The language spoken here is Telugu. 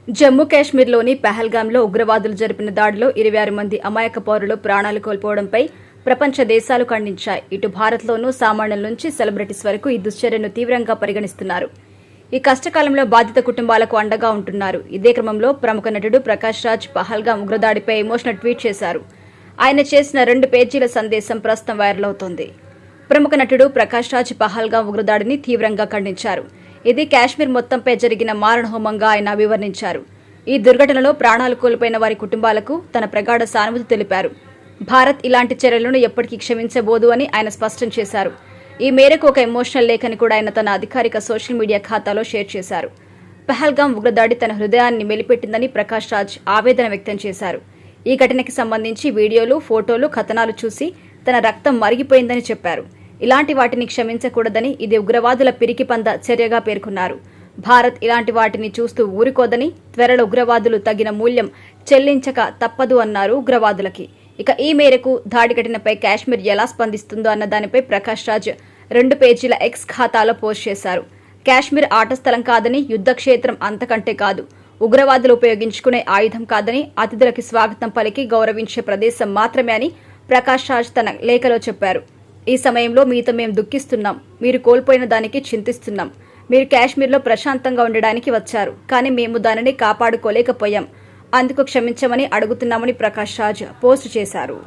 జమ్మూ కాశ్మీర్లోని పహల్గాంలో ఉగ్రవాదులు జరిపిన దాడిలో 26 మంది అమాయక పౌరులు ప్రాణాలు కోల్పోవడంపై ప్రపంచ దేశాలు ఖండించాయి. ఇటు భారత్లోనూ సామాన్యుల నుంచి సెలబ్రిటీస్ వరకు ఈ దుశ్చర్యను తీవ్రంగా పరిగణిస్తున్నారు. ఈ కష్టకాలంలో బాధిత కుటుంబాలకు అండగా ఉంటున్నారు. ఇదే క్రమంలో ప్రముఖ నటుడు ప్రకాష్ రాజ్ పహల్గాం ఉగ్రదాడిపై ఎమోషనల్ ట్వీట్ చేశారు. ఆయన చేసిన 2 పేజీల సందేశం ప్రస్తుతం వైరల్ అవుతోంది. ప్రముఖ నటుడు ప్రకాష్ రాజ్ పహల్గాం ఉగ్రదాడిని తీవ్రంగా ఖండించారు. ఇది కాశ్మీర్ మొత్తంపై జరిగిన మారణహోమంగా ఆయన అభివర్ణించారు. ఈ దుర్ఘటనలో ప్రాణాలు కోల్పోయిన వారి కుటుంబాలకు తన ప్రగాఢ సానుభూతి తెలిపారు. భారత్ ఇలాంటి చర్యలను ఎప్పటికీ క్షమించబోదు అని ఆయన స్పష్టం చేశారు. ఈ మేరకు ఒక ఎమోషనల్ లేఖని కూడా ఆయన తన అధికారిక సోషల్ మీడియా ఖాతాలో షేర్ చేశారు. పహల్గాం ఉగ్రదాడి తన హృదయాన్ని మెలిపెట్టిందని ప్రకాష్ రాజ్ ఆవేదన వ్యక్తం చేశారు. ఈ ఘటనకి సంబంధించి వీడియోలు, ఫోటోలు, కథనాలు చూసి తన రక్తం మరిగిపోయిందని చెప్పారు. ఇలాంటి వాటిని క్షమించకూడదని, ఇది ఉగ్రవాదుల పిరికిపంద చర్యగా పేర్కొన్నారు. భారత్ ఇలాంటి వాటిని చూస్తూ ఊరుకోదని, త్వరలో ఉగ్రవాదులు తగిన మూల్యం చెల్లించక తప్పదు అన్నారు ఉగ్రవాదులకి. ఇక ఈ మేరకు దాడి ఘటనపై కాశ్మీర్ ఎలా స్పందిస్తుందో అన్న దానిపై ప్రకాష్ రాజ్ 2 పేజీల ఎక్స్ ఖాతాలో పోస్ట్ చేశారు. కాశ్మీర్ ఆట స్థలం కాదని, యుద్ధ క్షేత్రం అంతకంటే కాదు, ఉగ్రవాదులు ఉపయోగించుకునే ఆయుధం కాదని, అతిథులకి స్వాగతం పలికి గౌరవించే ప్రదేశం మాత్రమే అని ప్రకాష్ రాజ్ తన లేఖలో చెప్పారు. ఈ సమయంలో మీతో మేము దుఃఖిస్తున్నాం, మీరు కోల్పోయిన దానికి చింతిస్తున్నాం. మీరు కాశ్మీర్లో ప్రశాంతంగా ఉండడానికి వచ్చారు, కానీ మేము దానిని కాపాడుకోలేకపోయాం. అందుకు క్షమించమని అడుగుతున్నామని ప్రకాష్ రాజ్ పోస్ట్ చేశారు.